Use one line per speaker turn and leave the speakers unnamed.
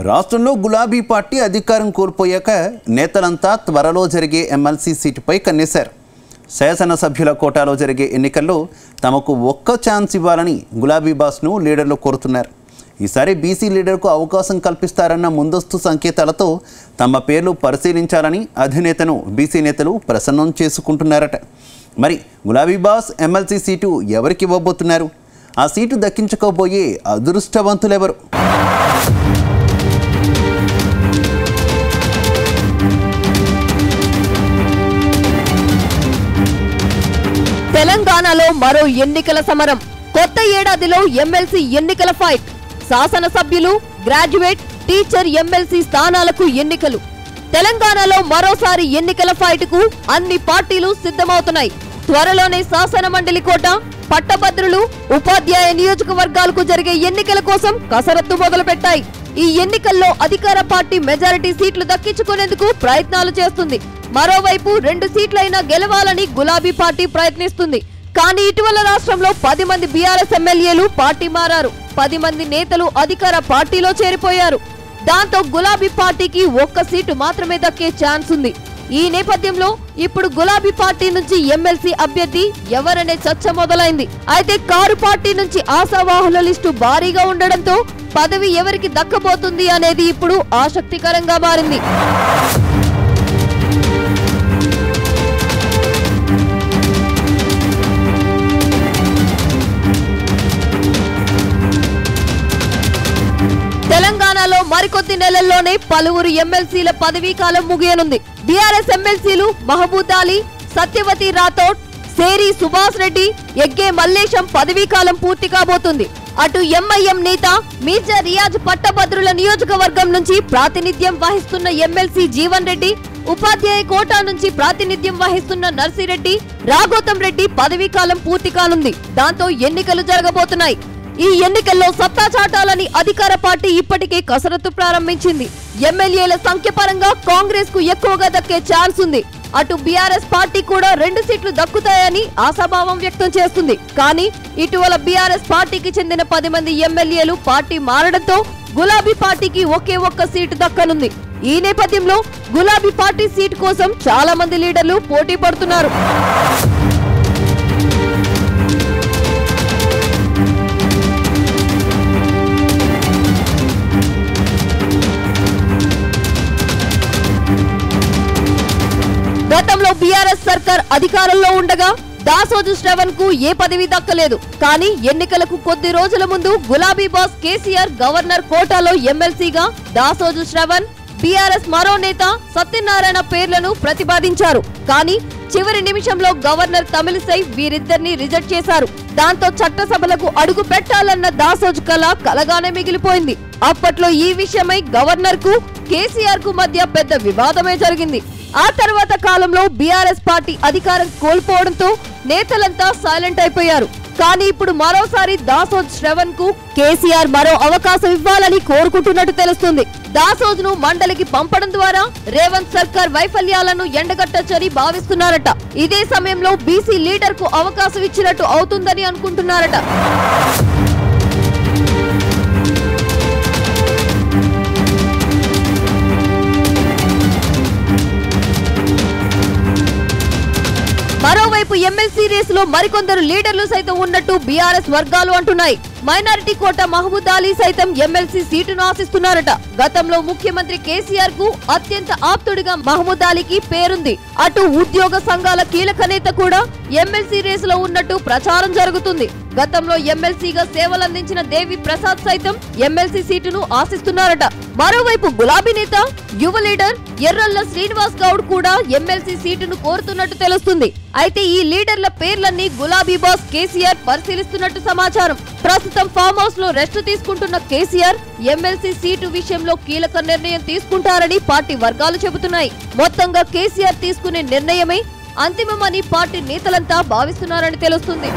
రాష్ట్రంలో గులాబీ పార్టీ అధికారం కోల్పోయాక నేతలంతా త్వరలో జరిగే ఎమ్మెల్సీ సీటుపై కన్నేశారు. శాసనసభ్యుల కోటాలో జరిగే ఎన్నికల్లో తమకు ఒక్క ఛాన్స్ ఇవ్వాలని గులాబీ బాస్ను లీడర్లు కోరుతున్నారు. ఈసారి బీసీ లీడర్కు అవకాశం కల్పిస్తారన్న ముందస్తు సంకేతాలతో తమ పేర్లు పరిశీలించాలని అధినేతను బీసీ నేతలు ప్రసన్నం చేసుకుంటున్నారట. మరి గులాబీ బాస్ ఎమ్మెల్సీ సీటు ఎవరికి ఇవ్వబోతున్నారు? ఆ సీటు దక్కించుకోబోయే అదృష్టవంతులెవరు?
తెలంగాణలో మరో ఎన్నికల సమరం. కొత్త ఏడాదిలో ఎమ్మెల్సీ ఎన్నికల ఫైట్. శాసనసభ్యులు, గ్రాడ్యుయేట్, టీచర్ ఎమ్మెల్సీ స్థానాలకు ఎన్నికలు. తెలంగాణలో మరోసారి ఎన్నికల ఫైట్ కు అన్ని పార్టీలు సిద్ధమవుతున్నాయి. త్వరలోనే శాసన మండలి కోట, పట్టభద్రులు, ఉపాధ్యాయ నియోజకవర్గాలకు జరిగే ఎన్నికల కోసం కసరత్తు మొదలుపెట్టాయి. ఈ ఎన్నికల్లో అధికార పార్టీ మెజారిటీ సీట్లు దక్కించుకునేందుకు ప్రయత్నాలు చేస్తుంది. మరోవైపు 2 సీట్లైనా గెలవాలని గులాబీ పార్టీ ప్రయత్నిస్తుంది. కానీ ఇటీవల రాష్ట్రంలో 10 మంది బీఆర్ఎస్ ఎమ్మెల్యేలు పార్టీ మారారు. 10 మంది నేతలు అధికార పార్టీలో చేరిపోయారు. దాంతో గులాబీ పార్టీకి ఒక్క సీటు మాత్రమే దక్కే ఛాన్స్ ఉంది. ఈ నేపథ్యంలో ఇప్పుడు గులాబీ పార్టీ నుంచి ఎమ్మెల్సీ అభ్యర్థి ఎవరనే చర్చ మొదలైంది. అయితే కారు పార్టీ నుంచి ఆశావాహుల లిస్టు భారీగా ఉండడంతో పదవి ఎవరికి దక్కబోతుంది అనేది ఇప్పుడు ఆసక్తికరంగా మారింది. తెలంగాణలో మరికొద్ది నెలల్లోనే పలువురు ఎమ్మెల్సీల పదవీ కాలం ముగియనుంది. బీఆర్ఎస్ ఎమ్మెల్సీలు మహబూద్ అలీ, సత్యవతి రాథోడ్, సేరి సుభాష్ రెడ్డి, ఎగ్గే మల్లేశం పదవీ కాలం పూర్తి కాబోతుంది. అటు ఎంఐఎం నేత మీర్జా రియాజ్ పట్టభద్రుల నియోజకవర్గం నుంచి ప్రాతినిధ్యం వహిస్తున్న ఎమ్మెల్సీ జీవన్ రెడ్డి, ఉపాధ్యాయ కోటా నుంచి ప్రాతినిధ్యం వహిస్తున్న నర్సిరెడ్డి, రాఘోతం రెడ్డి పదవీ కాలం పూర్తి కానుంది. దాంతో ఎన్నికలు జరగబోతున్నాయి. ఈ ఎన్నికల్లో సత్తా చాటాలని అధికార పార్టీ ఇప్పటికే కసరత్తు ప్రారంభించింది. ఎమ్మెల్యేల సంఖ్య పరంగా కాంగ్రెస్ కు ఎక్కువగా దక్కే ఛాన్స్ ఉంది. అటు బీఆర్ఎస్ పార్టీ కూడా 2 సీట్లు దక్కుతాయని ఆశాభావం వ్యక్తం చేస్తుంది. కానీ ఇటీవల బీఆర్ఎస్ పార్టీకి చెందిన 10 మంది ఎమ్మెల్యేలు పార్టీ మారడంతో గులాబీ పార్టీకి ఒకే ఒక్క సీటు దక్కనుంది. ఈ నేపథ్యంలో గులాబీ పార్టీ సీటు కోసం చాలా మంది లీడర్లు పోటీ పడుతున్నారు. గతంలో బీఆర్ఎస్ సర్కార్ అధికారంలో ఉండగా దాసోజు శ్రవణ్ కు ఏ పదవి దక్కలేదు. కానీ ఎన్నికలకు కొద్ది రోజుల ముందు గులాబీ బాస్ కేసీఆర్ గవర్నర్ కోటాలో ఎమ్మెల్సీగా దాసోజు శ్రవణ్, బీఆర్ఎస్ మరో నేత సత్యనారాయణ పేర్లను ప్రతిపాదించారు. కానీ చివరి నిమిషంలో గవర్నర్ తమిళిసై వీరిద్దరిని రిజెక్ట్ చేశారు. దాంతో చట్టసభలకు అడుగు పెట్టాలన్న దాసోజు కళ కలగానే మిగిలిపోయింది. అప్పట్లో ఈ విషయమై గవర్నర్ కు కేసీఆర్ కు మధ్య పెద్ద వివాదమే జరిగింది. ఆ తర్వాత కాలంలో బీఆర్ఎస్ పార్టీ అధికారం కోల్పోవడంతో నేతలంతా సైలెంట్ అయిపోయారు. కానీ ఇప్పుడు మరోసారి దాసోజు శ్రవణ్ కు కేసీఆర్ మరో అవకాశం ఇవ్వాలని కోరుకుంటున్నట్టు తెలుస్తుంది. దాసోజును మండలికి పంపడం ద్వారా రేవంత్ సర్కార్ వైఫల్యాలను ఎండగట్టొచ్చని భావిస్తున్నారట. ఇదే సమయంలో బీసీ లీడర్ కు అవకాశం ఇచ్చినట్టు అవుతుందని అనుకుంటున్నారట. మరోవైపు ఎమ్మెల్సీ రేసులో మరికొందరు లీడర్లు సైతం ఉన్నట్టు బీఆర్ఎస్ వర్గాలు అంటున్నాయి. మైనారిటీ కోట మహబూద్ అలీ సైతం ఎమ్మెల్సీ సీటును ఆశిస్తున్నారట. గతంలో ముఖ్యమంత్రి కేసీఆర్ కు అత్యంత ఆప్తుడిగా మహమూద్ అలీకి పేరుంది. అటు ఉద్యోగ సంఘాల కీలక నేత కూడా ఎమ్మెల్సీ రేసులో ఉన్నట్టు ప్రచారం జరుగుతుంది. గతంలో ఎమ్మెల్సీగా సేవలందించిన దేవి ప్రసాద్ సైతం ఎమ్మెల్సీ సీటును ఆశిస్తున్నారట. మరోవైపు గులాబీ నేత, యువ లీడర్ ఎర్రల్ల శ్రీనివాస్ గౌడ్ కూడా ఎమ్మెల్సీ సీటును కోరుతున్నట్టు తెలుస్తుంది. అయితే ఈ లీడర్ల పేర్లన్నీ గులాబీ బాస్ కేసీఆర్ పరిశీలిస్తున్నట్టు సమాచారం. ప్రస్తుతం ఫామ్ హౌస్ లో రెస్ట్ తీసుకుంటున్న కేసీఆర్ ఎమ్మెల్సీ సీటు విషయంలో కీలక నిర్ణయం తీసుకుంటారని పార్టీ వర్గాలు చెబుతున్నాయి. మొత్తంగా కేసీఆర్ తీసుకునే నిర్ణయమే అంతిమమని పార్టీ నేతలంతా భావిస్తున్నారని తెలుస్తుంది.